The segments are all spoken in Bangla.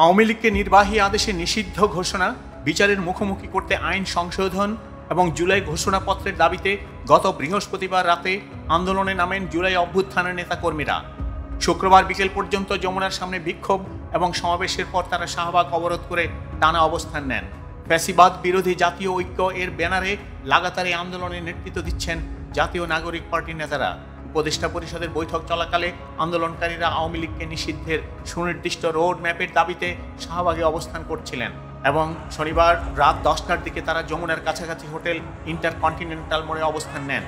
আওয়ামী লীগকে নির্বাহী আদেশে নিষিদ্ধ ঘোষণা, বিচারের মুখোমুখি করতে আইন সংশোধন এবং জুলাই ঘোষণাপত্রের দাবিতে গত বৃহস্পতিবার রাতে আন্দোলনে নামেন জুলাই অভ্যুত্থানের নেতাকর্মীরা। শুক্রবার বিকেল পর্যন্ত যমুনার সামনে বিক্ষোভ এবং সমাবেশের পর তারা শাহবাগ অবরোধ করে টানা অবস্থান নেন। ফ্যাসিবাদ বিরোধী জাতীয় ঐক্য এর ব্যানারে লাগাতার এই আন্দোলনে নেতৃত্ব দিচ্ছেন জাতীয় নাগরিক পার্টির নেতারা। উপদেষ্টা পরিষদের বৈঠক চলাকালে আন্দোলনকারীরা আওয়ামী লীগকে নিষিদ্ধের সুনির্দিষ্ট রোড ম্যাপের দাবিতে শাহবাগে অবস্থান করছিলেন এবং শনিবার রাত 10টার দিকে তারা যমুনার কাছাকাছি হোটেল ইন্টারকন্টিনেন্টাল মোড়ে অবস্থান নেন।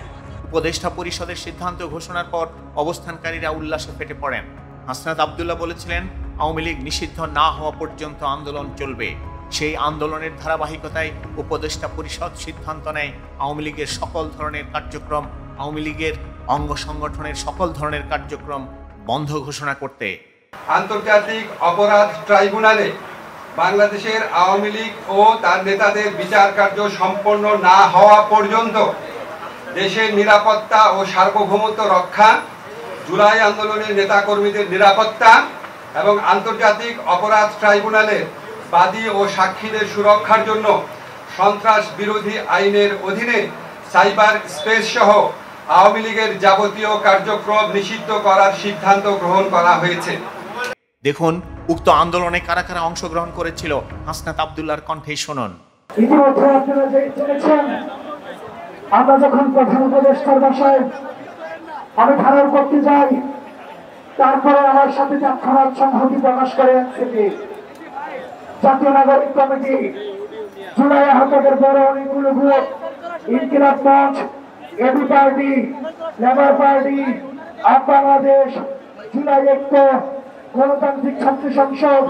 উপদেষ্টা পরিষদের সিদ্ধান্ত ঘোষণার পর অবস্থানকারীরা উল্লাসে ফেটে পড়েন। হাসনাত আবদুল্লাহ বলেছিলেন, আওয়ামী লীগ নিষিদ্ধ না হওয়া পর্যন্ত আন্দোলন চলবে। সেই আন্দোলনের ধারাবাহিকতায় উপদেষ্টা পরিষদ সিদ্ধান্ত নেয় আওয়ামী লীগের সকল ধরনের কার্যক্রম, আওয়ামী লীগের অঙ্গ সংগঠনের সকল ধরনের কার্যক্রম বন্ধ ঘোষণা করতে। আন্তর্জাতিক অপরাধ ট্রাইব্যুনালে বাংলাদেশের আওয়ামী লীগ ও তার নেতাদের বিচার কার্য সম্পন্ন না হওয়া পর্যন্ত দেশের নিরাপত্তা ও সার্বভৌমত্ব রক্ষা, জুলাই আন্দোলনের নেতাকর্মীদের নিরাপত্তা এবং আন্তর্জাতিক অপরাধ ট্রাইব্যুনালের বাদী ও সাক্ষীদের সুরক্ষার জন্য সন্ত্রাস বিরোধী আইনের অধীনে সাইবার স্পেস সহ আওয়ামী লীগের যাবতীয় কার্যক্রম নিষিদ্ধ করার সিদ্ধান্ত গ্রহণ করা হয়েছে। দেখুন উক্ত আন্দোলনে কারা কারা অংশগ্রহণ করেছিল, হাসনাত আবদুল্লাহর কণ্ঠে শুনুন। ইতিমধ্যে আপনারা জেনেছেন, আমরা যখন প্রধান উপদেষ্টার বাসায় আমি ধারণ করতে যাই, তারপরে আমার সাথে তৎক্ষণাৎ সংহতি প্রকাশ করে এনসিপি, জাতীয় নাগরিক কমিটি, জুলাই আহতদের বড় অনেকগুলো group, Inqilab Mancha, AB party, labour party, Aap Bangladesh, July Oikya, গণতান্ত্রিক ছাত্র সংসদ,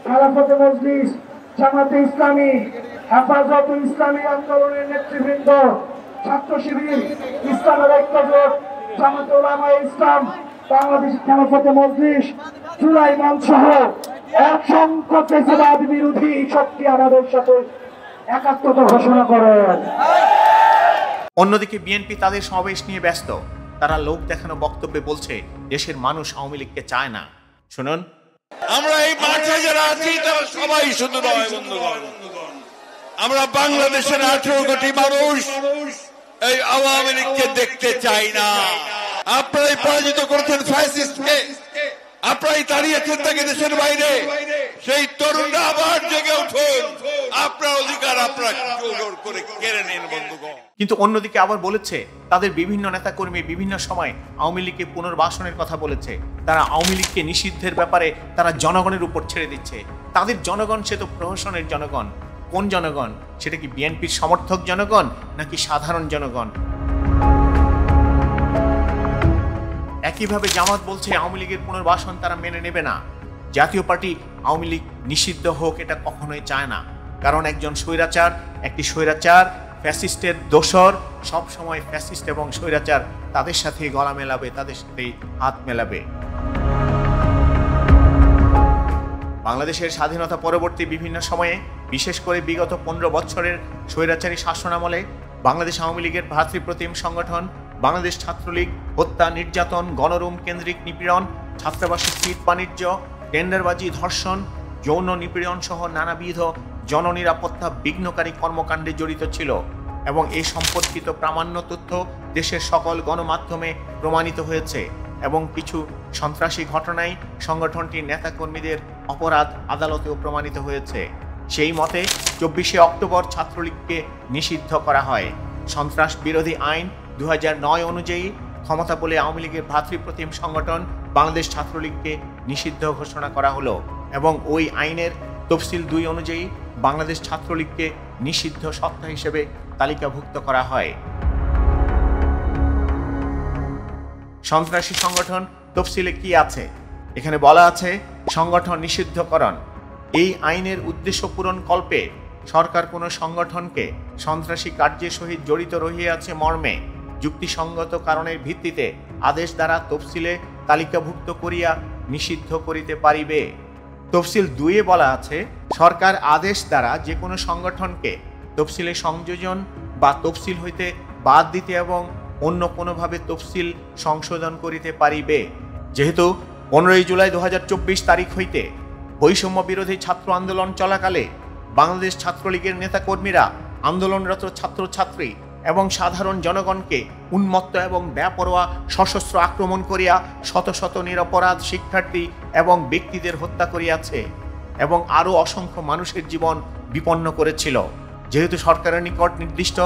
খেলাফতে মজলিস, জামাতে ইসলামী, হেফাজত ইসলামী আন্দোলনের নেতৃবৃন্দ, ছাত্র শিবির, ইসলামের ঐক্য জোট, জামাতে উলামায়ে ইসলাম, বাংলাদেশ খেলাফতে মজলিস, জুলাই মঞ্চ সহ অসংখ্য ফ্যাসিবাদ বিরোধী শক্তি আমাদের সাথে একাত্মতা ঘোষণা করেন। অন্যদিকে বিএনপি তাদের সমাবেশ নিয়ে ব্যস্ত। তারা লোক দেখানো বক্তব্যে বলছে, দেশের মানুষ আওয়ামী লীগকে চায় না। শুনুন, আমরা এই মাঠে যারা আছি তারা সবাই শুধু নয় বন্ধুগণ, আমরা বাংলাদেশের 18 কোটি মানুষ এই আওয়ামী লীগকে দেখতে চাই না। আপনারাই পরাজিত করেছেন ফ্যাসিস্টকে, আপনারাই তাড়িয়েছেন তাকে দেশের বাইরে। সেই তরুণরা আবার জেগে উঠুন, আপনার অধিকার আপনারা জোর করে কেড়ে নিন বন্ধুগণ। কিন্তু অন্যদিকে আবার বলেছে, তাদের বিভিন্ন নেতাকর্মী বিভিন্ন সময় আওয়ামী লীগকে পুনর্বাসনের কথা বলেছে। তারা আওয়ামী লীগকে নিষিদ্ধের ব্যাপারে তারা জনগণের উপর ছেড়ে দিচ্ছে। তাদের জনগণ সে তো প্রহসনের জনগণ। কোন জনগণ? সেটা কি বিএনপির সমর্থক জনগণ নাকি সাধারণ জনগণ? একইভাবে জামাত বলছে আওয়ামী লীগের পুনর্বাসন তারা মেনে নেবে না। জাতীয় পার্টি আওয়ামী লীগ নিষিদ্ধ হোক এটা কখনোই চায় না, কারণ একজন স্বৈরাচার, একটি স্বৈরাচার ফ্যাসিস্টের দোসর সব সময় ফ্যাসিস্ট এবং স্বৈরাচার তাদের সাথে গলা মেলাবে, তাদের সাথে হাত মেলাবে। বাংলাদেশের স্বাধীনতা পরবর্তী বিভিন্ন সময়ে, বিশেষ করে বিগত 15 বছরের স্বৈরাচারী শাসনামলে বাংলাদেশ আওয়ামী লীগের ভ্রাতৃপ্রতিম সংগঠন বাংলাদেশ ছাত্রলীগ হত্যা, নির্যাতন, গণরুম কেন্দ্রিক নিপীড়ন, ছাত্রাবাসী সিট বাণিজ্য, টেন্ডারবাজি, ধর্ষণ, যৌন নিপীড়ন সহ নানাবিধ জননিরাপত্তা বিঘ্নকারী কর্মকাণ্ডে জড়িত ছিল এবং এই সম্পর্কিত প্রামাণ্য তথ্য দেশের সকল গণমাধ্যমে প্রমাণিত হয়েছে এবং কিছু সন্ত্রাসী ঘটনায় সংগঠনটির নেতাকর্মীদের অপরাধ আদালতেও প্রমাণিত হয়েছে। সেই মতে 24শে অক্টোবর ছাত্রলীগকে নিষিদ্ধ করা হয়। সন্ত্রাস বিরোধী আইন 2009 অনুযায়ী ক্ষমতা বলে আওয়ামী লীগের ভ্রাতৃপ্রতিম সংগঠন বাংলাদেশ ছাত্রলীগকে নিষিদ্ধ ঘোষণা করা হলো এবং ওই আইনের তফসিল 2 অনুযায়ী বাংলাদেশ ছাত্রলীগকে নিষিদ্ধ সত্তা হিসেবে তালিকাভুক্ত করা হয়। সন্ত্রাসী সংগঠন তফসিলে কি আছে? এখানে বলা আছে, সংগঠন নিষিদ্ধকরণ। এই আইনের উদ্দেশ্য পূরণ কল্পে সরকার কোনো সংগঠনকে সন্ত্রাসী কার্যের সহিত জড়িত রহিয়াছে মর্মে যুক্তিসঙ্গত কারণের ভিত্তিতে আদেশ দ্বারা তফসিলে তালিকাভুক্ত করিয়া নিষিদ্ধ করিতে পারিবে। তফসিল 2-এ বলা আছে, সরকার আদেশ দ্বারা যে কোনো সংগঠনকে তফসিলে সংযোজন বা তফসিল হইতে বাদ দিতে এবং অন্য কোনোভাবে তফসিল সংশোধন করিতে পারিবে। যেহেতু 15 জুলাই 2024 তারিখ হইতে বৈষম্য বিরোধী ছাত্র আন্দোলন চলাকালে বাংলাদেশ ছাত্রলীগের নেতাকর্মীরা আন্দোলনরত ছাত্রছাত্রী এবং সাধারণ জনগণকে উন্মত্ত এবং বেপরোয়া সশস্ত্র আক্রমণ করিয়া শত শত নিরপরাধ শিক্ষার্থী এবং ব্যক্তিদের হত্যা করিয়াছে এবং আরও অসংখ্য মানুষের জীবন বিপন্ন করেছিল। যেহেতু সরকারের নিকট নির্দিষ্ট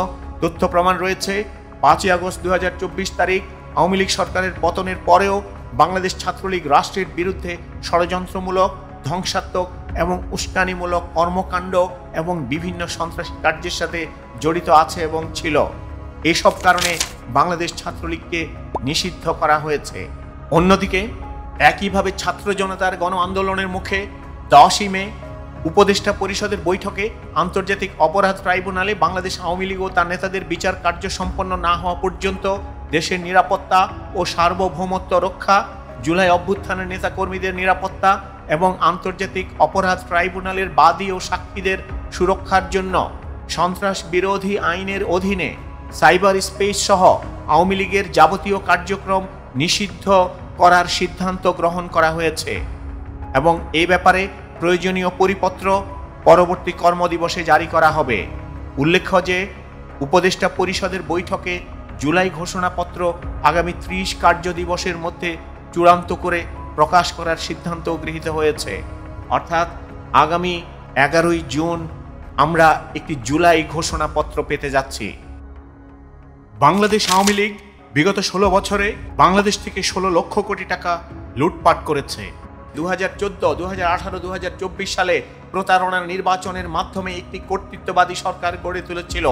তথ্য প্রমাণ রয়েছে, 5 আগস্ট 2024 তারিখ আওয়ামী লীগ সরকারের পতনের পরেও বাংলাদেশ ছাত্রলীগ রাষ্ট্রের বিরুদ্ধে ষড়যন্ত্রমূলক, ধ্বংসাত্মক এবং উস্কানিমূলক কর্মকাণ্ড এবং বিভিন্ন সন্ত্রাসী কার্যের সাথে জড়িত আছে এবং ছিল। এসব কারণে বাংলাদেশ ছাত্রলীগকে নিষিদ্ধ করা হয়েছে। অন্যদিকে একইভাবে ছাত্র জনতার গণ আন্দোলনের মুখে 10 মে উপদেষ্টা পরিষদের বৈঠকে আন্তর্জাতিক অপরাধ ট্রাইব্যুনালে বাংলাদেশ আওয়ামী লীগ ও তার নেতাদের বিচার কার্য সম্পন্ন না হওয়া পর্যন্ত দেশের নিরাপত্তা ও সার্বভৌমত্ব রক্ষা, জুলাই অভ্যুত্থানের নেতাকর্মীদের নিরাপত্তা এবং আন্তর্জাতিক অপরাধ ট্রাইব্যুনালের বাদী ও সাক্ষীদের সুরক্ষার জন্য সন্ত্রাস বিরোধী আইনের অধীনে সাইবার স্পেস সহ আওয়ামী লীগের যাবতীয় কার্যক্রম নিষিদ্ধ করার সিদ্ধান্ত গ্রহণ করা হয়েছে এবং এই ব্যাপারে প্রয়োজনীয় পরিপত্র পরবর্তী কর্মদিবসে জারি করা হবে। উল্লেখ্য যে উপদেষ্টা পরিষদের বৈঠকে জুলাই ঘোষণাপত্র আগামী 30 কার্য দিবসের মধ্যে চূড়ান্ত করে প্রকাশ করার সিদ্ধান্ত গৃহীত হয়েছে। অর্থাৎ আগামী 11 জুন আমরা একটি জুলাই ঘোষণাপত্র পেতে যাচ্ছি। বাংলাদেশ আওয়ামী লীগ বিগত 16 বছরে বাংলাদেশ থেকে 16 লক্ষ কোটি টাকা লুটপাট করেছে। 2014, 2018, 2024 সালে প্রতারণার নির্বাচনের মাধ্যমে একটি কর্তৃত্ববাদী সরকার গড়ে তুলেছিল,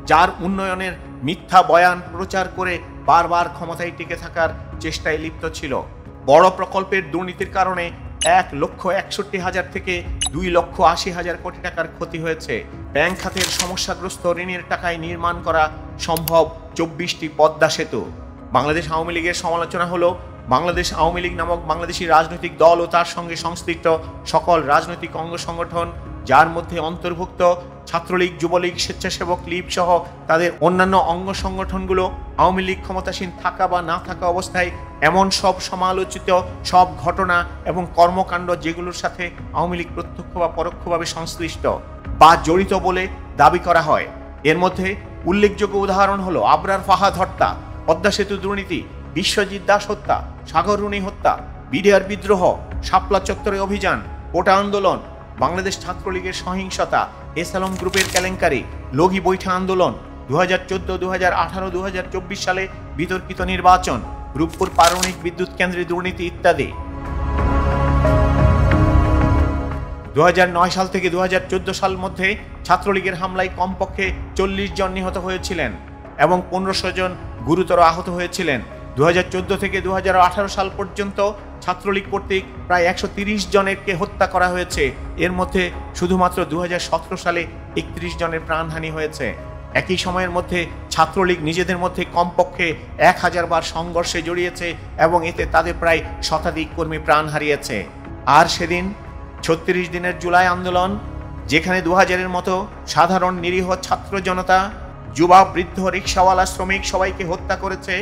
যার উন্নয়নের মিথ্যা বয়ান প্রচার করে বারবার ক্ষমতায় টিকে থাকার চেষ্টায় লিপ্ত ছিল। বড় প্রকল্পের দুর্নীতির কারণে 1,61,000 থেকে 2,80,000 কোটি টাকার ক্ষতি হয়েছে। ব্যাংক খাতের সমস্যাগ্রস্ত ঋণের টাকায় নির্মাণ করা সম্ভব 24টি পদ্মা সেতু। বাংলাদেশ আওয়ামী লীগের সমালোচনা হলো বাংলাদেশ আওয়ামী লীগ নামক বাংলাদেশি রাজনৈতিক দল ও তার সঙ্গে সংশ্লিষ্ট সকল রাজনৈতিক অঙ্গ সংগঠন, যার মধ্যে অন্তর্ভুক্ত ছাত্রলীগ, যুবলীগ, স্বেচ্ছাসেবক লীগ সহ তাদের অন্যান্য অঙ্গ সংগঠনগুলো আওয়ামী লীগ ক্ষমতাসীন থাকা বা না থাকা অবস্থায় এমন সব সমালোচিত সব ঘটনা এবং কর্মকাণ্ড যেগুলোর সাথে আওয়ামী লীগ প্রত্যক্ষ বা পরোক্ষভাবে সংশ্লিষ্ট বা জড়িত বলে দাবি করা হয়। এর মধ্যে উল্লেখযোগ্য উদাহরণ হলো আবরার ফাহাদ হত্যা, পদ্মা সেতু দুর্নীতি, বিশ্বজিৎ দাস হত্যা, সাগর রুনি হত্যা, বিডিআর বিদ্রোহ, শাপলা চত্বরে অভিযান, কোটা আন্দোলন, বাংলাদেশ ছাত্রলীগের সহিংসতা, এসালম গ্রুপের কেলেঙ্কারি, লগি বৈঠা আন্দোলন, 2014, 2018, 2024 সালে বিতর্কিত নির্বাচন, রূপপুর পারমাণবিক বিদ্যুৎ কেন্দ্রে দুর্নীতি ইত্যাদি। 2009 সাল থেকে 2014 সাল মধ্যে ছাত্রলীগের হামলায় কমপক্ষে 40 জন নিহত হয়েছিলেন এবং 1500 জন গুরুতর আহত হয়েছিলেন। 2014 থেকে 2018 সাল পর্যন্ত ছাত্রলীগ কর্তৃক প্রায় 130 জনেরকে হত্যা করা হয়েছে। এর মধ্যে শুধুমাত্র 2017 সালে 31 জনের প্রাণহানি হয়েছে। একই সময়ের মধ্যে ছাত্রলীগ নিজেদের মধ্যে কমপক্ষে 1000 বার সংঘর্ষে জড়িয়েছে এবং এতে তাদের প্রায় শতাধিক কর্মী প্রাণ হারিয়েছে। আর সেদিন 36 দিনের জুলাই আন্দোলন, যেখানে 2000-এর মতো সাধারণ নিরীহ ছাত্র জনতা, যুবা, বৃদ্ধ, রিক্সাওয়ালা, শ্রমিক সবাইকে হত্যা করেছে,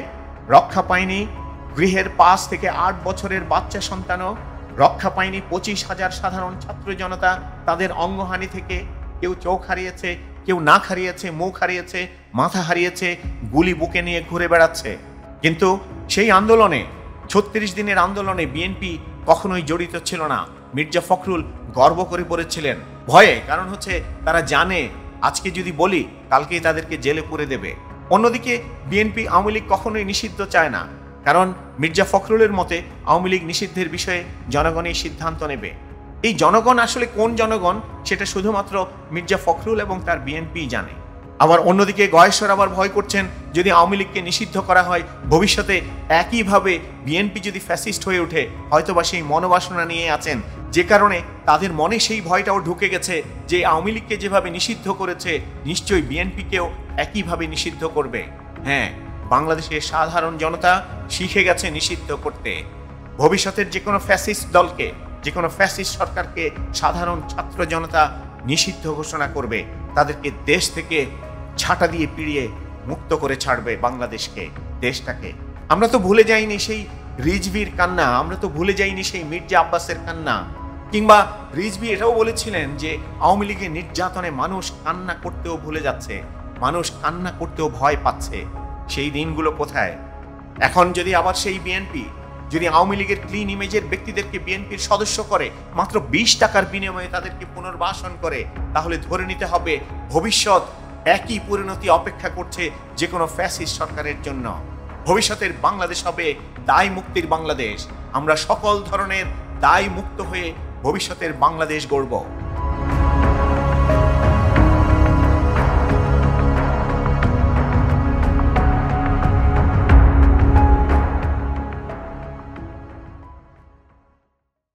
রক্ষা পায়নি গৃহের 5 থেকে 8 বছরের বাচ্চা সন্তানও, রক্ষা পায়নি 25,000 সাধারণ ছাত্র জনতা। তাদের অঙ্গহানি থেকে কেউ চোখ হারিয়েছে, কেউ নাক হারিয়েছে, মুখ হারিয়েছে, মাথা হারিয়েছে, গুলি বুকে নিয়ে ঘুরে বেড়াচ্ছে। কিন্তু সেই আন্দোলনে, 36 দিনের আন্দোলনে বিএনপি কখনোই জড়িত ছিল না। মির্জা ফখরুল গর্ব করে পড়েছিলেন ভয়ে, কারণ হচ্ছে তারা জানে আজকে যদি বলি কালকেই তাদেরকে জেলে পুরে দেবে। অন্যদিকে বিএনপি আওয়ামী লীগ কখনোই নিষিদ্ধ চায় না, কারণ মির্জা ফখরুলের মতে আওয়ামী লীগ নিষিদ্ধের বিষয়ে জনগণই সিদ্ধান্ত নেবে। এই জনগণ আসলে কোন জনগণ সেটা শুধুমাত্র মির্জা ফখরুল এবং তার বিএনপি জানে। আবার অন্যদিকে গয়েশ্বর আবার ভয় করছেন যদি আওয়ামী লীগকে নিষিদ্ধ করা হয়, ভবিষ্যতে একইভাবে বিএনপি যদি ফ্যাসিস্ট হয়ে ওঠে, হয়তোবা সেই মনোবাসনা নিয়ে আছেন, যে কারণে তাদের মনে সেই ভয়টাও ঢুকে গেছে যে আওয়ামী লীগকে যেভাবে নিষিদ্ধ করেছে নিশ্চয়ই বিএনপিকেও একইভাবে নিষিদ্ধ করবে। হ্যাঁ, বাংলাদেশের সাধারণ জনতা শিখে গেছে নিষিদ্ধ করতে। ভবিষ্যতের যে কোনো ফ্যাসিস্ট দলকে, যে কোনো ফ্যাসিস্ট সরকারকে সাধারণ ছাত্র জনতা নিষিদ্ধ ঘোষণা করবে, তাদেরকে দেশ থেকে ছাঁটা দিয়ে পিড়িয়ে মুক্ত করে ছাড়বে বাংলাদেশকে, দেশটাকে। আমরা তো ভুলে যাইনি সেই রিজভির কান্না, আমরা তো ভুলে যাইনি সেই মির্জা আব্বাসের কান্না, কিংবা রিজভী এটাও বলেছিলেন যে আওয়ামী লীগের নির্যাতনে মানুষ কান্না করতেও ভুলে যাচ্ছে, মানুষ কান্না করতেও ভয় পাচ্ছে। সেই দিনগুলো কোথায়? এখন যদি আবার সেই বিএনপি যদি আওয়ামী লীগের ক্লিন ইমেজের ব্যক্তিদেরকে বিএনপির সদস্য করে, মাত্র 20 টাকার বিনিময়ে তাদেরকে পুনর্বাসন করে, তাহলে ধরে নিতে হবে ভবিষ্যৎ একই পরিণতি অপেক্ষা করছে যে কোনো ফ্যাসিস্ট সরকারের জন্য। ভবিষ্যতের বাংলাদেশ হবে দায় মুক্তির বাংলাদেশ। আমরা সকল ধরনের দায় মুক্ত হয়ে ভবিষ্যতের বাংলাদেশ গড়ব।